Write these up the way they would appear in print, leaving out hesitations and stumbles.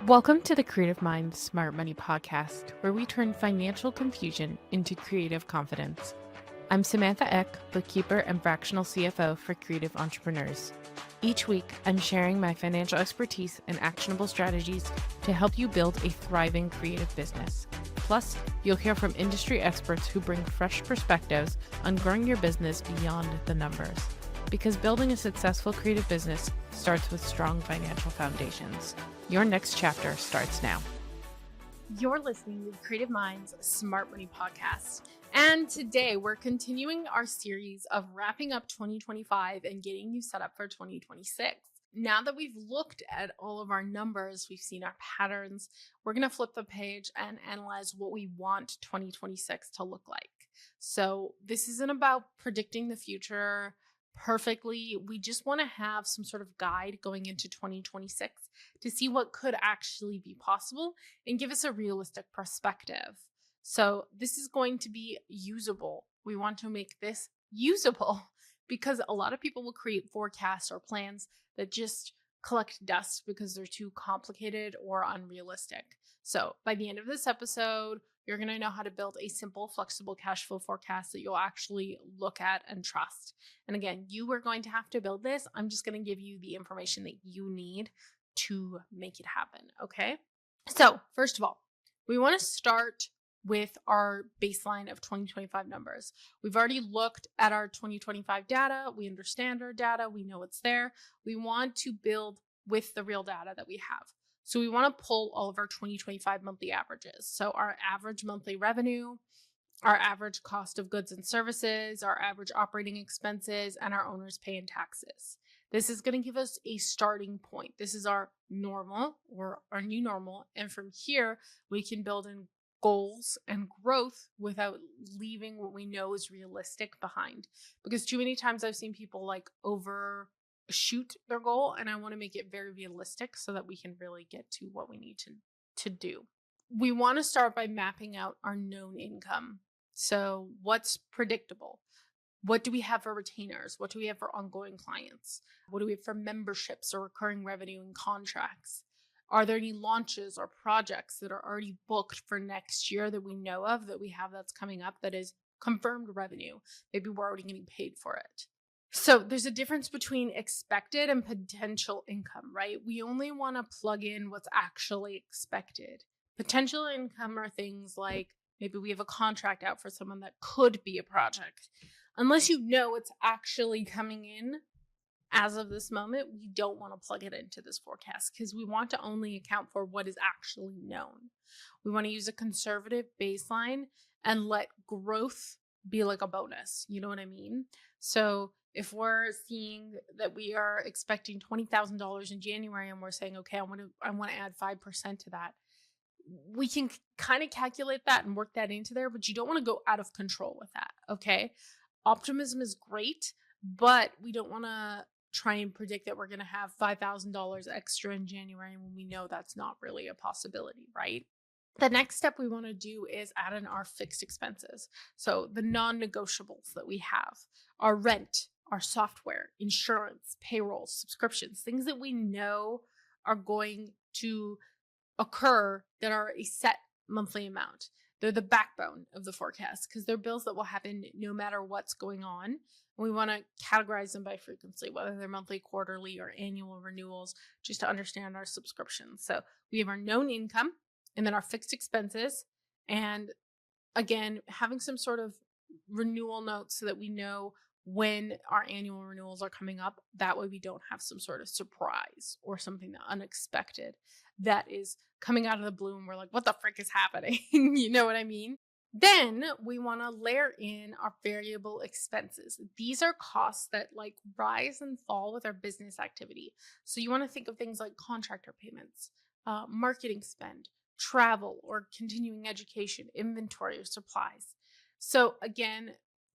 Welcome to the Creative Mind Smart Money podcast, where we turn financial confusion into creative confidence. I'm Samantha Eck, bookkeeper and fractional CFO for creative entrepreneurs. Each week, I'm sharing my financial expertise and actionable strategies to help you build a thriving creative business. Plus, you'll hear from industry experts who bring fresh perspectives on growing your business beyond the numbers. Because building a successful creative business starts with strong financial foundations. Your next chapter starts now. You're listening to the Creative Minds Smart Money podcast. And today we're continuing our series of wrapping up 2025 and getting you set up for 2026. Now that we've looked at all of our numbers, we've seen our patterns, we're going to flip the page and analyze what we want 2026 to look like. So this isn't about predicting the future perfectly. We just want to have some sort of guide going into 2026 to see what could actually be possible and give us a realistic perspective. So this is going to be usable. We want to make this usable because a lot of people will create forecasts or plans that just collect dust because they're too complicated or unrealistic. So by the end of this episode, you're going to know how to build a simple, flexible cash flow forecast that you'll actually look at and trust. And again, you are going to have to build this. I'm just going to give you the information that you need to make it happen, okay? So first of all, we want to start with our baseline of 2025 numbers. We've already looked at our 2025 data. We understand our data. We know it's there. We want to build with the real data that we have. So we want to pull all of our 2025 monthly averages. So our average monthly revenue, our average cost of goods and services, our average operating expenses, and our owner's pay and taxes. This is going to give us a starting point. This is our normal or our new normal. And from here, we can build in goals and growth without leaving what we know is realistic behind. Because too many times I've seen people overshoot their goal, and I want to make it very realistic so that we can really get to what we need to do. We want to start by mapping out our known income. So what's predictable? What do we have for retainers? What do we have for ongoing clients? What do we have for memberships or recurring revenue and contracts? Are there any launches or projects that are already booked for next year that we know of, that we have that's coming up, that is confirmed revenue? Maybe we're already getting paid for it. So there's a difference between expected and potential income, right? We only want to plug in what's actually expected. Potential income are things like maybe we have a contract out for someone that could be a project. Unless you know it's actually coming in as of this moment, we don't want to plug it into this forecast because we want to only account for what is actually known. We want to use a conservative baseline and let growth be like a bonus. You know what I mean? So if we're seeing that we are expecting $20,000 in January and we're saying, okay, I want to add 5% to that, we can kind of calculate that and work that into there, but you don't want to go out of control with that, okay? Optimism is great, but we don't want to try and predict that we're going to have $5,000 extra in January when we know that's not really a possibility, right? The next step we want to do is add in our fixed expenses. So the non-negotiables that we have, our rent, our software, insurance, payroll, subscriptions, things that we know are going to occur that are a set monthly amount. They're the backbone of the forecast because they're bills that will happen no matter what's going on. And we want to categorize them by frequency, whether they're monthly, quarterly, or annual renewals, just to understand our subscriptions. So we have our known income and then our fixed expenses. And again, having some sort of renewal notes so that we know when our annual renewals are coming up. That way we don't have some sort of surprise or something unexpected that is coming out of the blue and we're like, what the frick is happening? You know what I mean? Then we want to layer in our variable expenses. These are costs that rise and fall with our business activity. So you want to think of things like contractor payments, marketing spend, travel or continuing education, inventory or supplies. So again,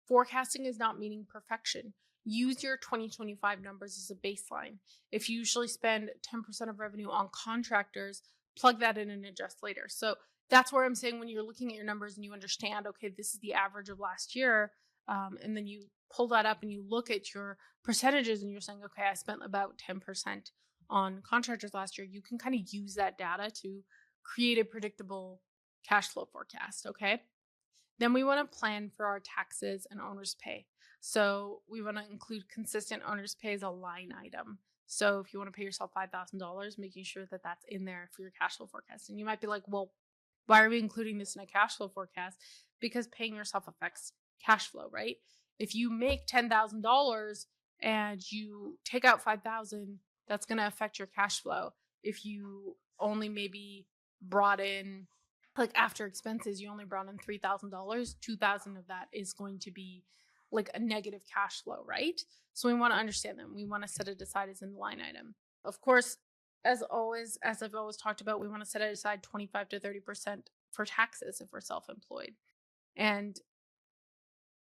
forecasting is not meaning perfection. Use your 2025 numbers as a baseline. If you usually spend 10% of revenue on contractors, plug that in and adjust later. So that's where I'm saying when you're looking at your numbers and you understand, okay, this is the average of last year, and then you pull that up and you look at your percentages and you're saying, okay, I spent about 10% on contractors last year, you can kind of use that data to create a predictable cash flow forecast. Okay. Then we want to plan for our taxes and owner's pay. So we want to include consistent owner's pay as a line item. So if you want to pay yourself $5,000, making sure that that's in there for your cash flow forecast. And you might be like, well, why are we including this in a cash flow forecast? Because paying yourself affects cash flow, right? If you make $10,000 and you take out $5,000, that's going to affect your cash flow. If you only maybe brought in, like after expenses, you only brought in $3,000, $2,000 of that is going to be like a negative cash flow, right? So we want to understand them. We want to set it aside as a line item. Of course, as always, as I've always talked about, we want to set it aside 25 to 30% for taxes if we're self-employed. And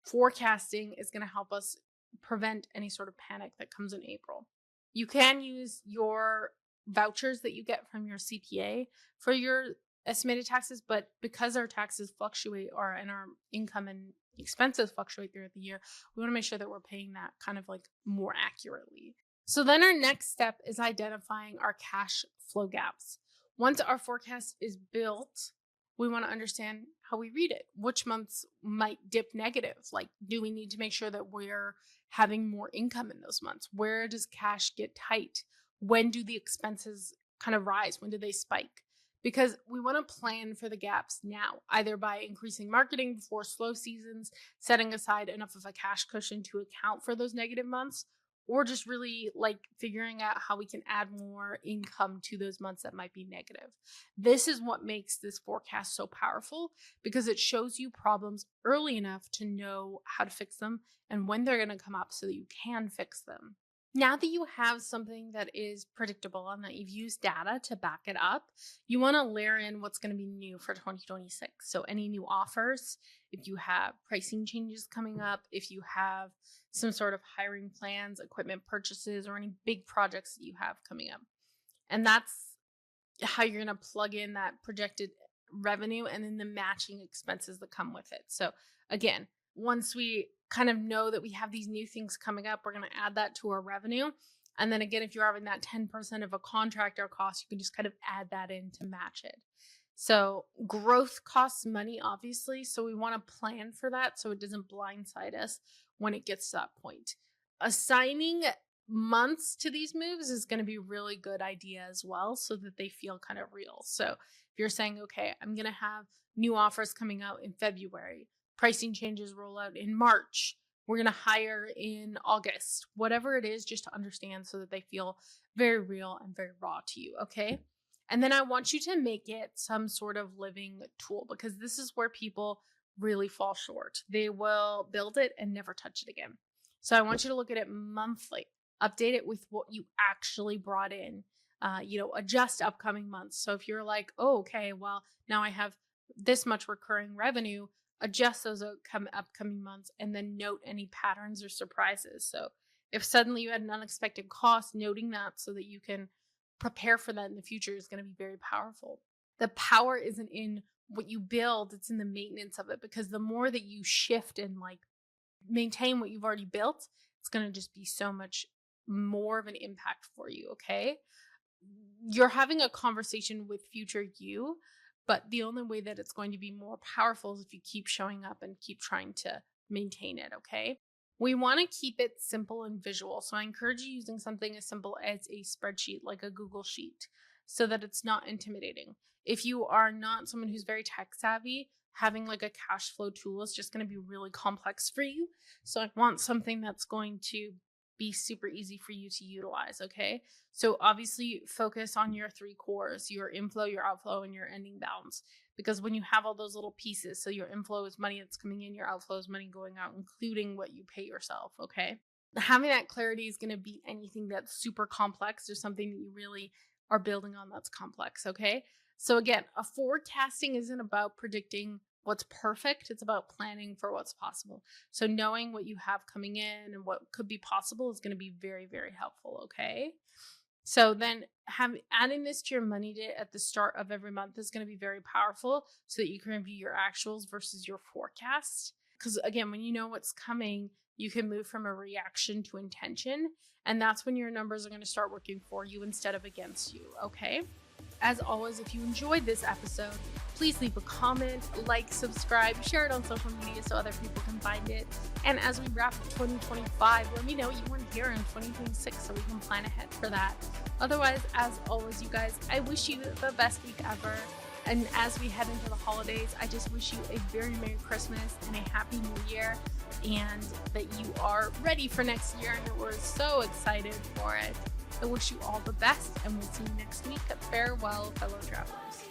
forecasting is going to help us prevent any sort of panic that comes in April. You can use your vouchers that you get from your CPA for your estimated taxes, but because our taxes fluctuate and our income and expenses fluctuate throughout the year, we want to make sure that we're paying that kind of like more accurately. So then our next step is identifying our cash flow gaps. Once our forecast is built, we want to understand how we read it. Which months might dip negative? Like, do we need to make sure that we're having more income in those months? Where does cash get tight? When do the expenses kind of rise? When do they spike? Because we want to plan for the gaps now, either by increasing marketing before slow seasons, setting aside enough of a cash cushion to account for those negative months, or just really like figuring out how we can add more income to those months that might be negative. This is what makes this forecast so powerful, because it shows you problems early enough to know how to fix them and when they're going to come up so that you can fix them. Now that you have something that is predictable and that you've used data to back it up, you want to layer in what's going to be new for 2026. So any new offers, if you have pricing changes coming up, if you have some sort of hiring plans, equipment purchases, or any big projects that you have coming up. And that's how you're going to plug in that projected revenue and then the matching expenses that come with it. So again, once we kind of know that we have these new things coming up, we're going to add that to our revenue. And then again, if you're having that 10% of a contractor cost, you can just kind of add that in to match it. So growth costs money, obviously. So we want to plan for that so it doesn't blindside us when it gets to that point. Assigning months to these moves is going to be a really good idea as well, so that they feel kind of real. So if you're saying, okay, I'm going to have new offers coming out in February, pricing changes roll out in March, we're going to hire in August, whatever it is, just to understand so that they feel very real and very raw to you. Okay. And then I want you to make it some sort of living tool, because this is where people really fall short. They will build it and never touch it again. So I want you to look at it monthly, update it with what you actually brought in, adjust upcoming months. So if you're like, oh, okay, well, now I have this much recurring revenue, adjust those upcoming months and then note any patterns or surprises. So if suddenly you had an unexpected cost, noting that so that you can prepare for that in the future is going to be very powerful. The power isn't in what you build, it's in the maintenance of it, because the more that you shift and like maintain what you've already built, it's going to just be so much more of an impact for you. Okay. You're having a conversation with future you, but the only way that it's going to be more powerful is if you keep showing up and keep trying to maintain it. Okay. We want to keep it simple and visual. So I encourage you using something as simple as a spreadsheet, like a Google Sheet, so that it's not intimidating. If you are not someone who's very tech savvy, having like a cash flow tool is just going to be really complex for you. So I want something that's going to be super easy for you to utilize. Okay. So obviously focus on your three cores, your inflow, your outflow, and your ending balance. Because when you have all those little pieces, so your inflow is money that's coming in, your outflow is money going out, including what you pay yourself. Okay. Having that clarity is going to beat anything that's super complex or something that you really are building on that's complex. Okay. So again, a forecasting isn't about predicting what's perfect. It's about planning for what's possible. So knowing what you have coming in and what could be possible is going to be very, very helpful. Okay. So then adding this to your money day at the start of every month is going to be very powerful, so that you can review your actuals versus your forecast. Because again, when you know what's coming, you can move from a reaction to intention. And that's when your numbers are going to start working for you instead of against you. Okay. As always, if you enjoyed this episode, please leave a comment, like, subscribe, share it on social media so other people can find it. And as we wrap up 2025, let me know what you want to hear in 2026 so we can plan ahead for that. Otherwise, as always, you guys, I wish you the best week ever. And as we head into the holidays, I just wish you a very Merry Christmas and a Happy New Year, and that you are ready for next year and that we're so excited for it. I wish you all the best, and we'll see you next week. Farewell, fellow travelers.